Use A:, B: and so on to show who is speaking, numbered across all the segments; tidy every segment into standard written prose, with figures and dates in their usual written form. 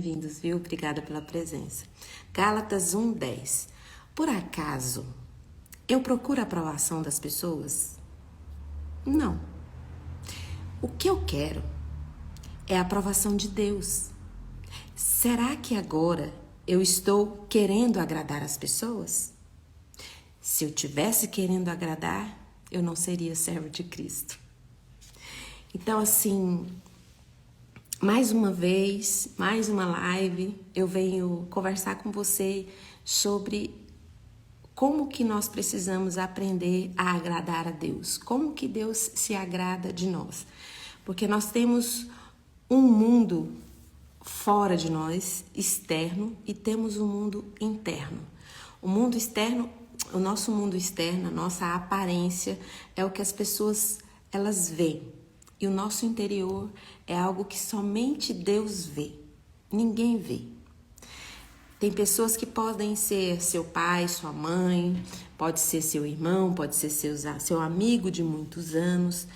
A: Bem-vindos, viu? Obrigada pela presença. Gálatas 1:10. Por acaso eu procuro a aprovação das pessoas? Não. O que eu quero é a aprovação de Deus. Será que agora eu estou querendo agradar as pessoas? Se eu tivesse querendo agradar, eu não seria servo de Cristo. Então, assim, mais uma vez, mais uma live, eu venho conversar com você sobre como que nós precisamos aprender a agradar a Deus, como que Deus se agrada de nós. Porque nós temos um mundo fora de nós, externo, e temos um mundo interno. O mundo externo, o nosso mundo externo, a nossa aparência é o que as pessoas elas veem. E o nosso interior é algo que somente Deus vê. Ninguém vê. Tem pessoas que podem ser seu pai, sua mãe, pode ser seu irmão, pode ser seu amigo de muitos anos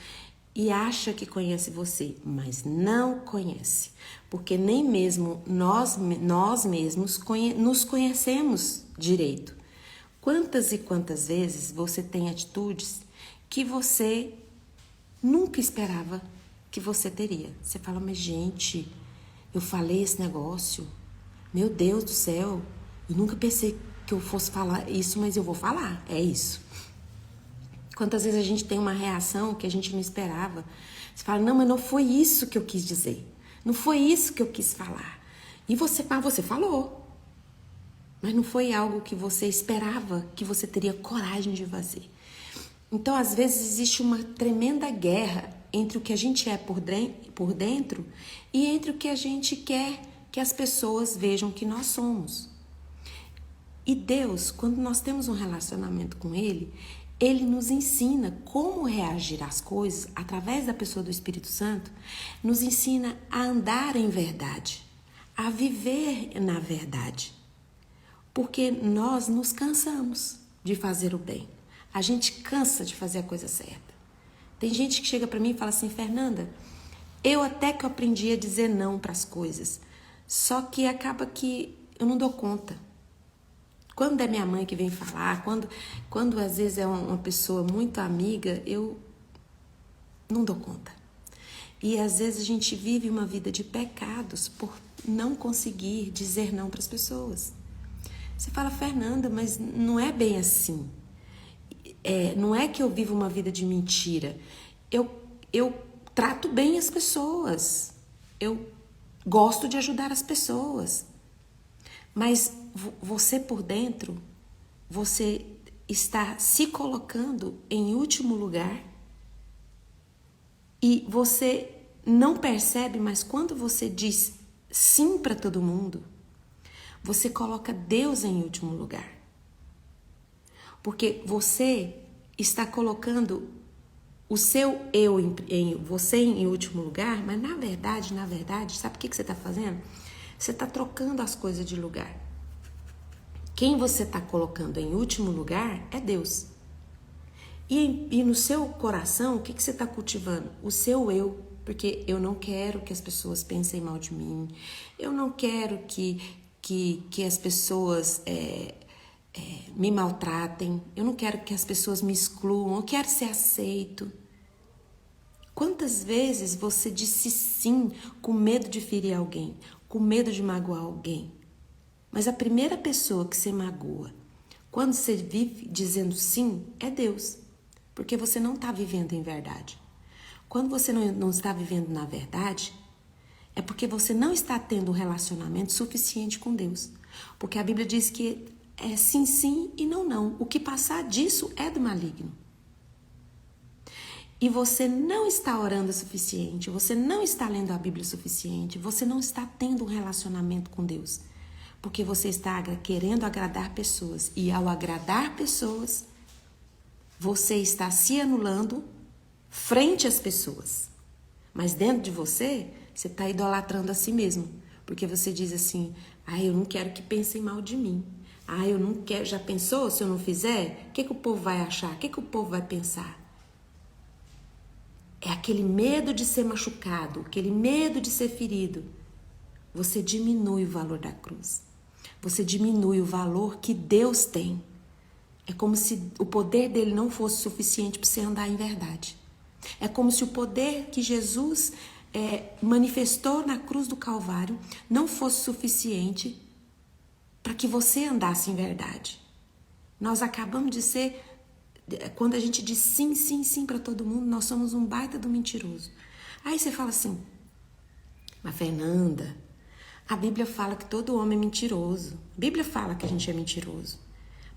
A: e acha que conhece você, mas não conhece. Porque nem mesmo nós mesmos nos conhecemos direito. Quantas e quantas vezes você tem atitudes que você nunca esperava que você teria. Você fala, mas gente, eu falei esse negócio, meu Deus do céu, eu nunca pensei que eu fosse falar isso, mas eu vou falar, é isso. Quantas vezes a gente tem uma reação que a gente não esperava. Você fala, não, mas não foi isso que eu quis dizer, não foi isso que eu quis falar. E você falou, mas não foi algo que você esperava que você teria coragem de fazer. Então, às vezes, existe uma tremenda guerra entre o que a gente é por dentro e entre o que a gente quer que as pessoas vejam que nós somos. E Deus, quando nós temos um relacionamento com Ele, Ele nos ensina como reagir às coisas através da pessoa do Espírito Santo, nos ensina a andar em verdade, a viver na verdade. Porque nós nos cansamos de fazer o bem. A gente cansa de fazer a coisa certa. Tem gente que chega para mim e fala assim, Fernanda, eu até que aprendi a dizer não para as coisas, só que acaba que eu não dou conta. Quando é minha mãe que vem falar, quando às vezes é uma pessoa muito amiga, eu não dou conta. E às vezes a gente vive uma vida de pecados por não conseguir dizer não para as pessoas. Você fala, Fernanda, mas não é bem assim. Não é que eu vivo uma vida de mentira. Eu trato bem as pessoas. Eu gosto de ajudar as pessoas. Mas você por dentro, você está se colocando em último lugar e você não percebe, mas quando você diz sim para todo mundo, você coloca Deus em último lugar. Porque você está colocando o seu eu você em último lugar, mas na verdade, sabe o que você está fazendo? Você está trocando as coisas de lugar. Quem você está colocando em último lugar é Deus. E no seu coração, o que você está cultivando? O seu eu. Porque eu não quero que as pessoas pensem mal de mim. Eu não quero que as pessoas me maltratem. Eu não quero que as pessoas me excluam. Eu quero ser aceito. Quantas vezes você disse sim com medo de ferir alguém, com medo de magoar alguém? Mas a primeira pessoa que você magoa, quando você vive dizendo sim, é Deus. Porque você não está vivendo em verdade. Quando você não está vivendo na verdade, é porque você não está tendo um relacionamento suficiente com Deus. Porque a Bíblia diz que é sim, sim e não, não. O que passar disso é do maligno. E você não está orando o suficiente, você não está lendo a Bíblia o suficiente, você não está tendo um relacionamento com Deus. Porque você está querendo agradar pessoas. E ao agradar pessoas, você está se anulando frente às pessoas. Mas dentro de você, você está idolatrando a si mesmo. Porque você diz assim, eu não quero que pensem mal de mim. Eu não quero, já pensou se eu não fizer? O que o povo vai achar? O que o povo vai pensar? É aquele medo de ser machucado, aquele medo de ser ferido. você diminui o valor da cruz. Você diminui o valor que Deus tem. É como se o poder dele não fosse suficiente para você andar em verdade. É como se o poder que Jesus manifestou na cruz do Calvário não fosse suficiente para que você andasse em verdade. Nós acabamos de ser, quando a gente diz sim, sim, sim para todo mundo, nós somos um baita do mentiroso. Aí você fala assim, mas Fernanda, a Bíblia fala que todo homem é mentiroso. A Bíblia fala que a gente é mentiroso.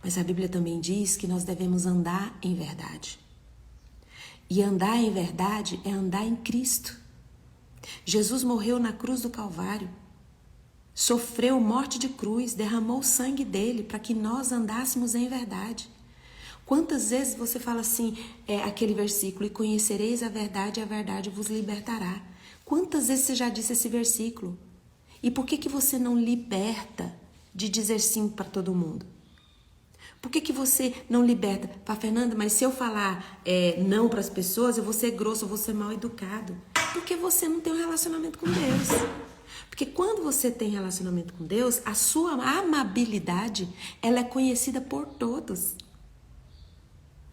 A: Mas a Bíblia também diz que nós devemos andar em verdade. E andar em verdade é andar em Cristo. Jesus morreu na cruz do Calvário. Sofreu morte de cruz, derramou o sangue dele para que nós andássemos em verdade. Quantas vezes você fala assim, aquele versículo, e conhecereis a verdade vos libertará. Quantas vezes você já disse esse versículo? E por que você não liberta de dizer sim para todo mundo? Por que você não liberta? Fernanda, mas se eu falar não para as pessoas, eu vou ser grosso, eu vou ser mal educado. Porque você não tem um relacionamento com Deus. Porque quando você tem relacionamento com Deus, a sua amabilidade, ela é conhecida por todos.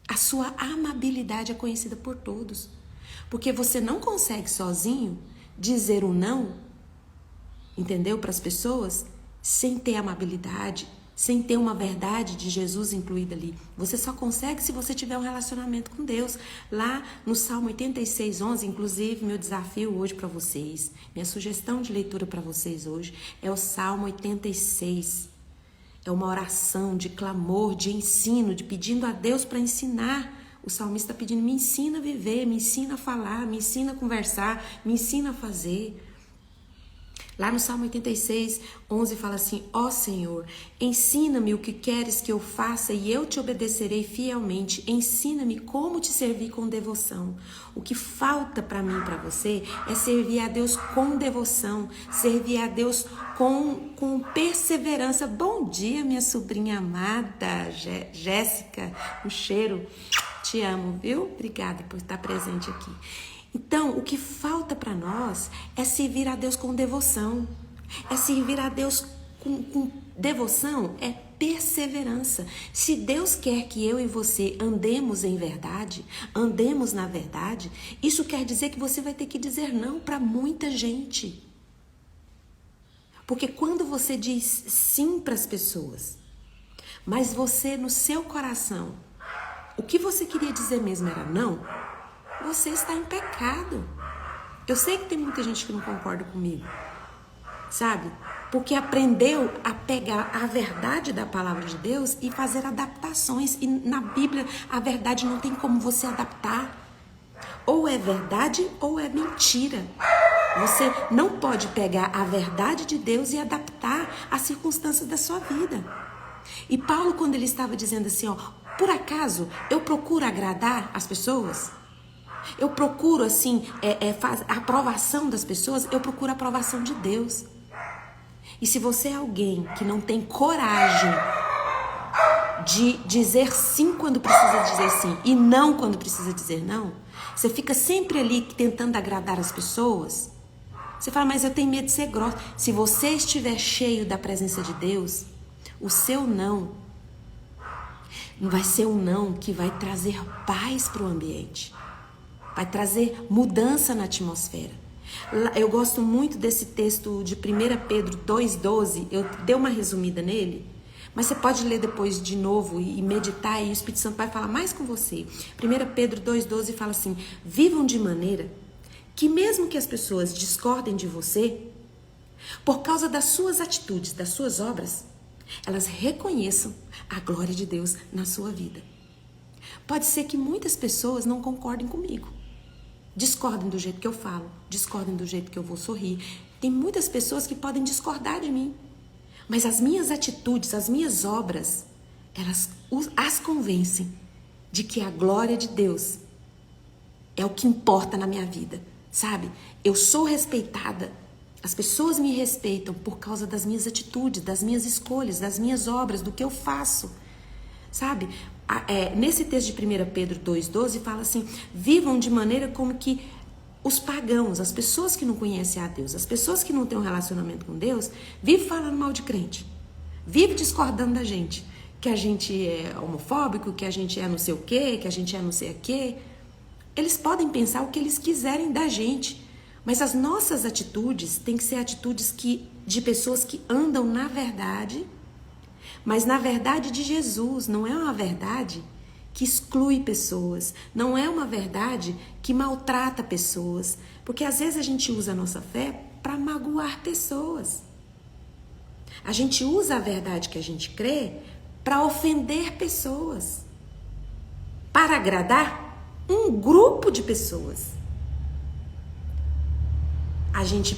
A: A sua amabilidade é conhecida por todos. Porque você não consegue sozinho dizer um não, entendeu? Para as pessoas, sem ter amabilidade, sem ter uma verdade de Jesus incluída ali. Você só consegue se você tiver um relacionamento com Deus. Lá no Salmo 86:11, inclusive, meu desafio hoje para vocês, minha sugestão de leitura para vocês hoje é o Salmo 86. É uma oração de clamor, de ensino, de pedindo a Deus para ensinar. O salmista está pedindo, me ensina a viver, me ensina a falar, me ensina a conversar, me ensina a fazer. Lá no Salmo 86:11 fala assim, ó Senhor, ensina-me o que queres que eu faça e eu te obedecerei fielmente. Ensina-me como te servir com devoção. O que falta para mim e para você é servir a Deus com devoção, servir a Deus com perseverança. Bom dia, minha sobrinha amada, Jéssica, um cheiro. Te amo, viu? Obrigada por estar presente aqui. Então, o que falta para nós é servir a Deus com devoção. É servir a Deus com devoção, é perseverança. Se Deus quer que eu e você andemos em verdade, andemos na verdade, isso quer dizer que você vai ter que dizer não para muita gente. Porque quando você diz sim para as pessoas, mas você no seu coração, o que você queria dizer mesmo era não, você está em pecado. Eu sei que tem muita gente que não concorda comigo, sabe? Porque aprendeu a pegar a verdade da palavra de Deus e fazer adaptações. E na Bíblia, a verdade não tem como você adaptar. Ou é verdade ou é mentira. Você não pode pegar a verdade de Deus e adaptar às circunstâncias da sua vida. E Paulo, quando ele estava dizendo assim, ó, por acaso eu procuro agradar as pessoas? Eu procuro, assim, a aprovação das pessoas, eu procuro a aprovação de Deus. E se você é alguém que não tem coragem de dizer sim quando precisa dizer sim e não quando precisa dizer não, você fica sempre ali tentando agradar as pessoas, você fala, mas eu tenho medo de ser grossa. Se você estiver cheio da presença de Deus, o seu não vai ser um não que vai trazer paz para o ambiente. Vai trazer mudança na atmosfera. Eu gosto muito desse texto de 1 Pedro 2:12. Eu dei uma resumida nele, mas você pode ler depois de novo e meditar, e o Espírito Santo vai falar mais com você. 1 Pedro 2:12 fala assim, vivam de maneira que mesmo que as pessoas discordem de você, por causa das suas atitudes, das suas obras, elas reconheçam a glória de Deus na sua vida. Pode ser que muitas pessoas não concordem comigo. Discordem do jeito que eu falo, discordem do jeito que eu vou sorrir. Tem muitas pessoas que podem discordar de mim. Mas as minhas atitudes, as minhas obras, elas as convencem de que a glória de Deus é o que importa na minha vida, sabe? Eu sou respeitada, as pessoas me respeitam por causa das minhas atitudes, das minhas escolhas, das minhas obras, do que eu faço, sabe? Nesse texto de 1 Pedro 2:12 fala assim, vivam de maneira como que Os pagãos, as pessoas que não conhecem a Deus, as pessoas que não têm um relacionamento com Deus, vivem falando mal de crente, vivem discordando da gente, que a gente é homofóbico, que a gente é não sei o quê, que a gente é não sei o quê. Eles podem pensar o que eles quiserem da gente, mas as nossas atitudes têm que ser atitudes de pessoas que andam na verdade, mas na verdade de Jesus. Não é uma verdade que exclui pessoas, não é uma verdade que maltrata pessoas, porque às vezes a gente usa a nossa fé para magoar pessoas. A gente usa a verdade que a gente crê para ofender pessoas, para agradar um grupo de pessoas. A gente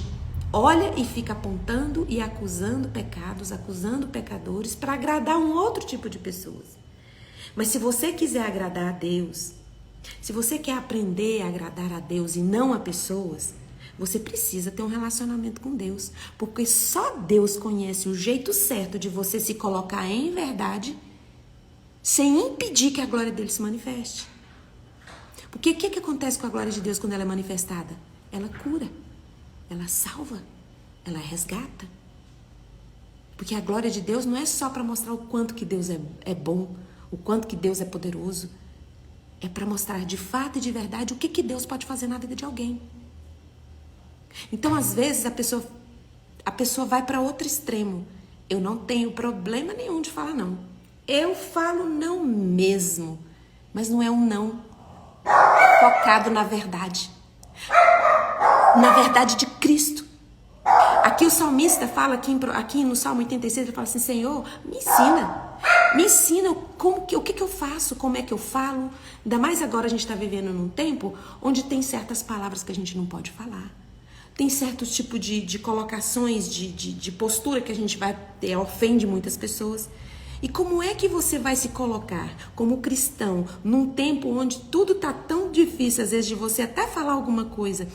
A: olha e fica apontando e acusando pecados, acusando pecadores para agradar um outro tipo de pessoas. Mas se você quiser agradar a Deus, se você quer aprender a agradar a Deus e não a pessoas, você precisa ter um relacionamento com Deus, porque só Deus conhece o jeito certo de você se colocar em verdade, sem impedir que a glória dele se manifeste. Porque o que acontece com a glória de Deus quando ela é manifestada? Ela cura, ela salva, ela resgata. Porque a glória de Deus não é só para mostrar o quanto que Deus é bom, o quanto que Deus é poderoso. É para mostrar de fato e de verdade o que Deus pode fazer na vida de alguém. Então, às vezes, a pessoa vai para outro extremo. Eu não tenho problema nenhum de falar não. Eu falo não mesmo. Mas não é um não focado na verdade. Na verdade de Cristo. Aqui o salmista fala, aqui no Salmo 86, ele fala assim: Senhor, me ensina o que eu faço, como é que eu falo. Ainda mais agora a gente está vivendo num tempo onde tem certas palavras que a gente não pode falar. Tem certos tipos de colocações, de postura que a gente vai ter, ofende muitas pessoas. E como é que você vai se colocar como cristão num tempo onde tudo está tão difícil, às vezes, de você até falar alguma coisa,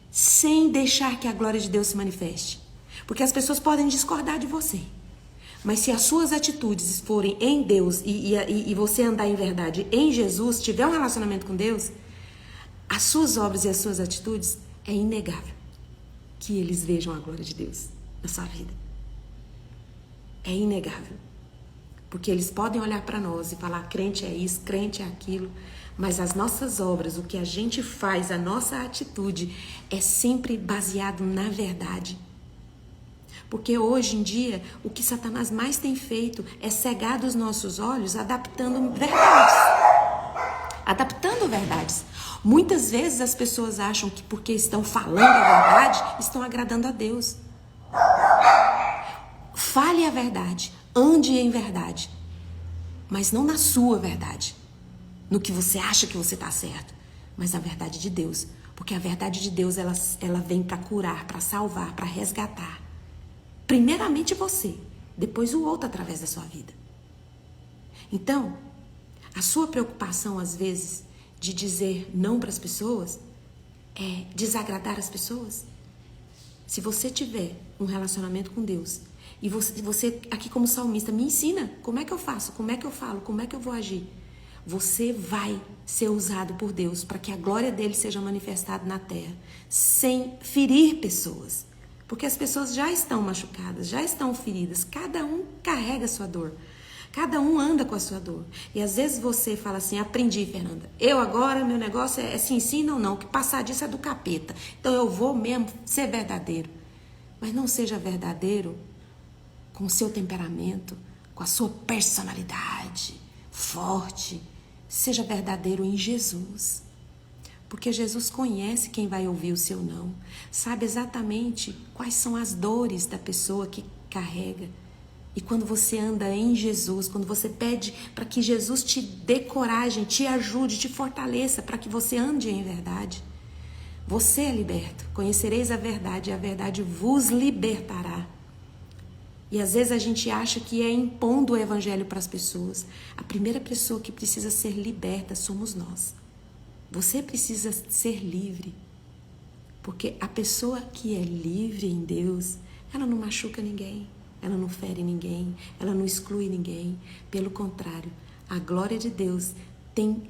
A: sem deixar que a glória de Deus se manifeste? Porque as pessoas podem discordar de você. Mas se as suas atitudes forem em Deus e você andar em verdade em Jesus, tiver um relacionamento com Deus, as suas obras e as suas atitudes, é inegável que eles vejam a glória de Deus na sua vida. É inegável. Porque eles podem olhar para nós e falar: crente é isso, crente é aquilo. Mas as nossas obras, o que a gente faz, a nossa atitude, é sempre baseado na verdade. Porque hoje em dia, o que Satanás mais tem feito é cegar os nossos olhos adaptando verdades. Adaptando verdades. Muitas vezes as pessoas acham que porque estão falando a verdade, estão agradando a Deus. Fale a verdade, ande em verdade, mas não na sua verdade, no que você acha que você está certo, mas na verdade de Deus. Porque a verdade de Deus, ela vem para curar, para salvar, para resgatar. Primeiramente você, depois o outro através da sua vida. Então, a sua preocupação às vezes de dizer não para as pessoas é desagradar as pessoas. Se você tiver um relacionamento com Deus e você aqui como salmista, me ensina como é que eu faço, como é que eu falo, como é que eu vou agir. Você vai ser usado por Deus para que a glória dele seja manifestada na terra, sem ferir pessoas. Porque as pessoas já estão machucadas, já estão feridas. Cada um carrega a sua dor. Cada um anda com a sua dor. E às vezes você fala assim: aprendi, Fernanda. Eu agora, meu negócio é se ensina ou não. O que passar disso é do capeta. Então eu vou mesmo ser verdadeiro. Mas não seja verdadeiro com o seu temperamento, com a sua personalidade forte. Seja verdadeiro em Jesus. Porque Jesus conhece quem vai ouvir o seu não. Sabe exatamente quais são as dores da pessoa que carrega. E quando você anda em Jesus, quando você pede para que Jesus te dê coragem, te ajude, te fortaleça, para que você ande em verdade, você é liberto. Conhecereis a verdade e a verdade vos libertará. E às vezes a gente acha que é impondo o evangelho para as pessoas. A primeira pessoa que precisa ser liberta somos nós. Você precisa ser livre. Porque a pessoa que é livre em Deus, ela não machuca ninguém. Ela não fere ninguém, ela não exclui ninguém. Pelo contrário, a glória de Deus tem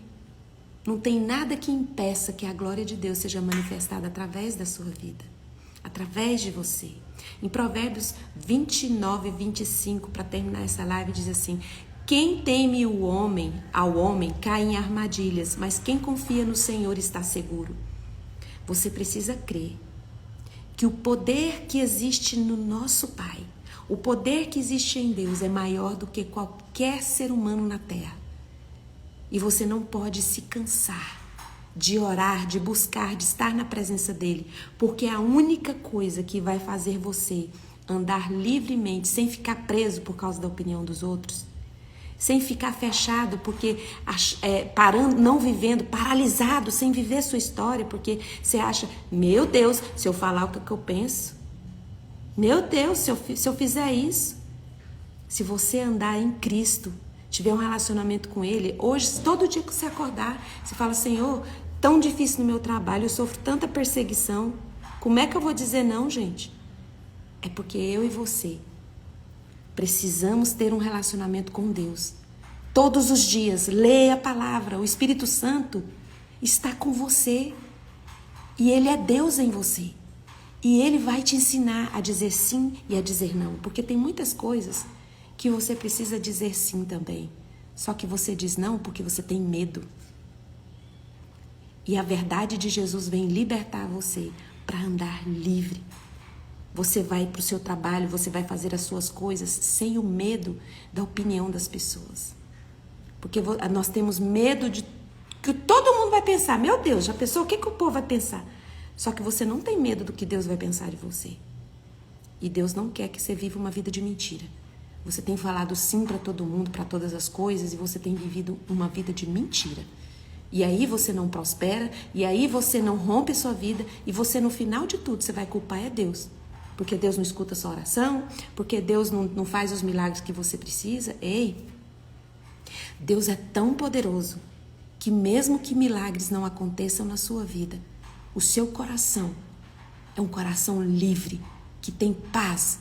A: Não tem nada que impeça que a glória de Deus seja manifestada através da sua vida, através de você. Em Provérbios 29, 25, para terminar essa live, diz assim: quem teme ao homem cai em armadilhas, mas quem confia no Senhor está seguro. Você precisa crer que o poder que existe no nosso Pai, o poder que existe em Deus é maior do que qualquer ser humano na terra. E você não pode se cansar de orar, de buscar, de estar na presença dele, porque a única coisa que vai fazer você andar livremente, sem ficar preso por causa da opinião dos outros, sem ficar fechado, porque parando, não vivendo, paralisado, sem viver sua história, porque você acha, meu Deus, se eu falar o que eu penso, meu Deus, se eu fizer isso. Se você andar em Cristo, tiver um relacionamento com Ele, hoje, todo dia que você acordar, você fala: Senhor, tão difícil no meu trabalho, eu sofro tanta perseguição, como é que eu vou dizer não, gente? É porque eu e você precisamos ter um relacionamento com Deus. Todos os dias, leia a palavra, o Espírito Santo está com você e Ele é Deus em você. E Ele vai te ensinar a dizer sim e a dizer não, porque tem muitas coisas que você precisa dizer sim também. Só que você diz não porque você tem medo. E a verdade de Jesus vem libertar você para andar livre. Você vai para o seu trabalho, você vai fazer as suas coisas sem o medo da opinião das pessoas. Porque nós temos medo de que todo mundo vai pensar. Meu Deus, já pensou? O que o povo vai pensar? Só que você não tem medo do que Deus vai pensar de você. E Deus não quer que você viva uma vida de mentira. Você tem falado sim para todo mundo, para todas as coisas, e você tem vivido uma vida de mentira. E aí você não prospera, e aí você não rompe a sua vida, e você, no final de tudo, você vai culpar Deus. Porque Deus não escuta a sua oração, porque Deus não faz os milagres que você precisa. Ei, Deus é tão poderoso que mesmo que milagres não aconteçam na sua vida, o seu coração é um coração livre, que tem paz,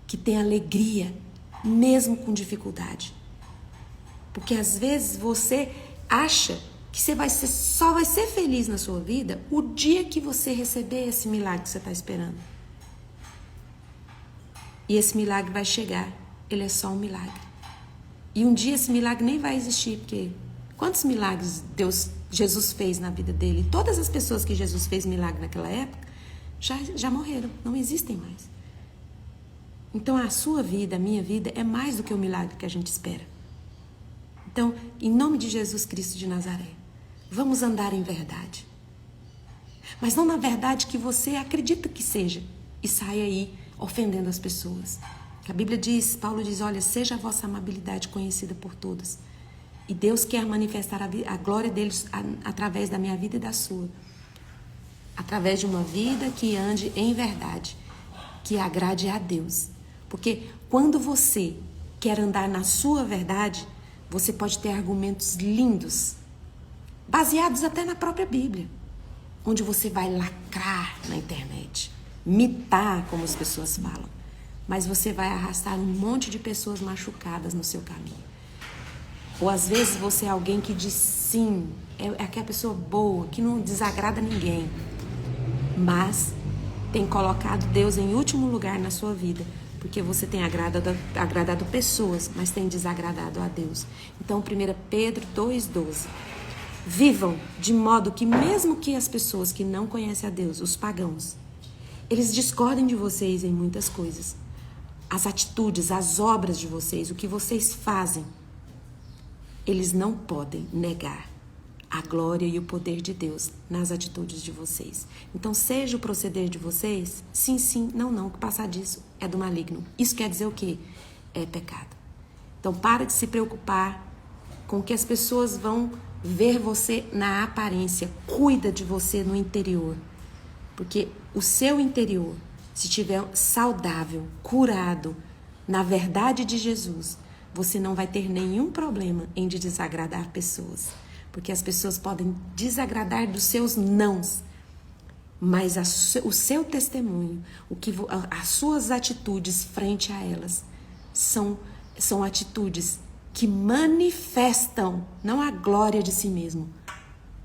A: que tem alegria, mesmo com dificuldade. Porque às vezes você acha que você só vai ser feliz na sua vida o dia que você receber esse milagre que você está esperando. E esse milagre vai chegar, ele é só um milagre. E um dia esse milagre nem vai existir, porque quantos milagres Jesus fez na vida dele? Todas as pessoas que Jesus fez milagre naquela época já morreram, não existem mais. Então a sua vida, a minha vida é mais do que o milagre que a gente espera. Então, em nome de Jesus Cristo de Nazaré, vamos andar em verdade. Mas não na verdade que você acredita que seja e sai aí ofendendo as pessoas. A Bíblia diz, Paulo diz, olha, seja a vossa amabilidade conhecida por todos. E Deus quer manifestar a glória deles através da minha vida e da sua. Através de uma vida que ande em verdade, que agrade a Deus. Porque quando você quer andar na sua verdade, você pode ter argumentos lindos, baseados até na própria Bíblia, onde você vai lacrar na internet, mitar, como as pessoas falam, mas você vai arrastar um monte de pessoas machucadas no seu caminho. Ou às vezes você é alguém que diz sim, é aquela pessoa boa, que não desagrada ninguém, mas tem colocado Deus em último lugar na sua vida, porque você tem agradado pessoas, mas tem desagradado a Deus. Então, 1 Pedro 2,12. Vivam de modo que mesmo que as pessoas que não conhecem a Deus, os pagãos, eles discordem de vocês em muitas coisas. As atitudes, as obras de vocês, o que vocês fazem, eles não podem negar a glória e o poder de Deus nas atitudes de vocês. Então, seja o proceder de vocês, sim, sim, não, não, que passar disso é do maligno. Isso quer dizer o quê? É pecado. Então, para de se preocupar com o que as pessoas vão ver você na aparência. Cuida de você no interior. Porque o seu interior, se estiver saudável, curado, na verdade de Jesus, você não vai ter nenhum problema em desagradar pessoas. Porque as pessoas podem desagradar dos seus nãos, mas o seu testemunho, as suas atitudes frente a elas, são atitudes que manifestam, não a glória de si mesmo,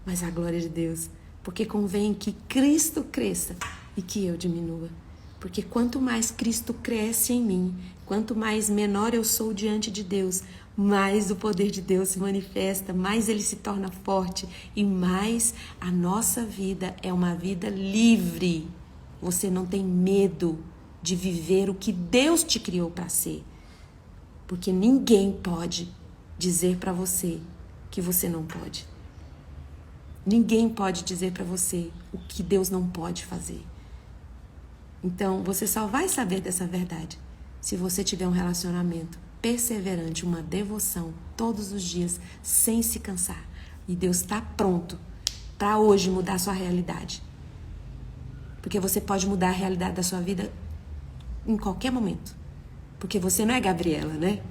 A: mas a glória de Deus. Porque convém que Cristo cresça e que eu diminua. Porque quanto mais Cristo cresce em mim, quanto mais menor eu sou diante de Deus, mais o poder de Deus se manifesta, mais ele se torna forte e mais a nossa vida é uma vida livre. Você não tem medo de viver o que Deus te criou para ser. Porque ninguém pode dizer para você que você não pode. Ninguém pode dizer para você o que Deus não pode fazer. Então, você só vai saber dessa verdade se você tiver um relacionamento perseverante, uma devoção todos os dias, sem se cansar. E Deus está pronto para hoje mudar a sua realidade. Porque você pode mudar a realidade da sua vida em qualquer momento. Porque você não é Gabriela, né?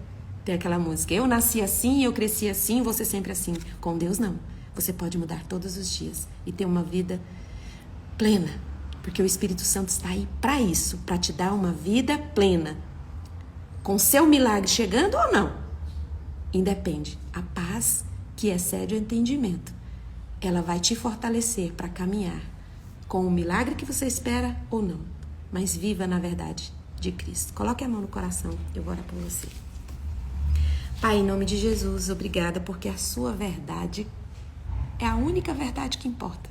A: Tem aquela música, eu nasci assim, eu cresci assim, você sempre assim. Com Deus, não. Você pode mudar todos os dias e ter uma vida plena. Porque o Espírito Santo está aí para isso, para te dar uma vida plena. Com seu milagre chegando ou não, independe. A paz que excede o entendimento, ela vai te fortalecer para caminhar com o milagre que você espera ou não. Mas viva na verdade de Cristo. Coloque a mão no coração, eu vou orar por você. Pai, em nome de Jesus, obrigada porque a sua verdade é a única verdade que importa.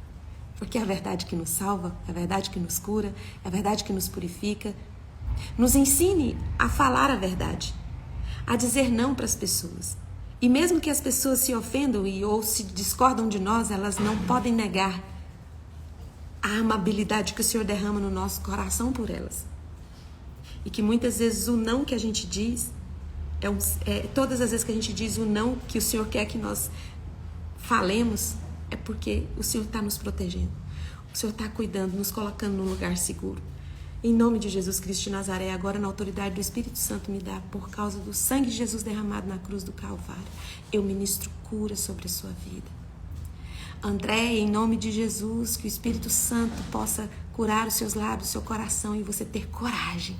A: Porque é a verdade que nos salva, é a verdade que nos cura, é a verdade que nos purifica. Nos ensine a falar a verdade, a dizer não para as pessoas. E mesmo que as pessoas se ofendam ou se discordam de nós, elas não podem negar a amabilidade que o Senhor derrama no nosso coração por elas. E que muitas vezes o não que a gente diz, todas as vezes que a gente diz o não que o Senhor quer que nós falemos, é porque o Senhor está nos protegendo. O Senhor está cuidando, nos colocando num lugar seguro. Em nome de Jesus Cristo de Nazaré, agora na autoridade do Espírito Santo me dá, por causa do sangue de Jesus derramado na cruz do Calvário, eu ministro cura sobre a sua vida. André, em nome de Jesus, que o Espírito Santo possa curar os seus lábios, o seu coração e você ter coragem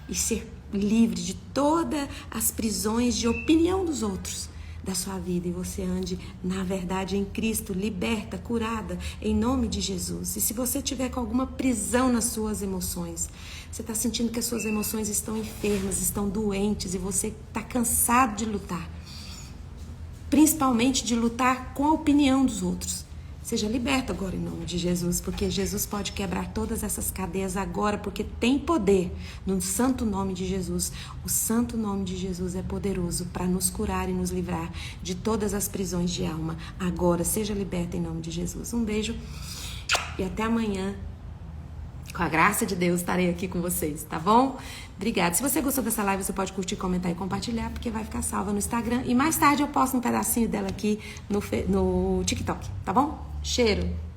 A: e ser livre de todas as prisões de opinião dos outros da sua vida e você ande na verdade em Cristo, liberta, curada, em nome de Jesus. E se você tiver com alguma prisão nas suas emoções, você está sentindo que as suas emoções estão enfermas, estão doentes e você está cansado de lutar, principalmente de lutar com a opinião dos outros, seja liberto agora em nome de Jesus, porque Jesus pode quebrar todas essas cadeias agora, porque tem poder no santo nome de Jesus. O santo nome de Jesus é poderoso para nos curar e nos livrar de todas as prisões de alma. Agora, seja liberto em nome de Jesus. Um beijo e até amanhã. Com a graça de Deus, estarei aqui com vocês, tá bom? Obrigada. Se você gostou dessa live, você pode curtir, comentar e compartilhar, porque vai ficar salva no Instagram. E mais tarde eu posto um pedacinho dela aqui no TikTok, tá bom? Cheiro!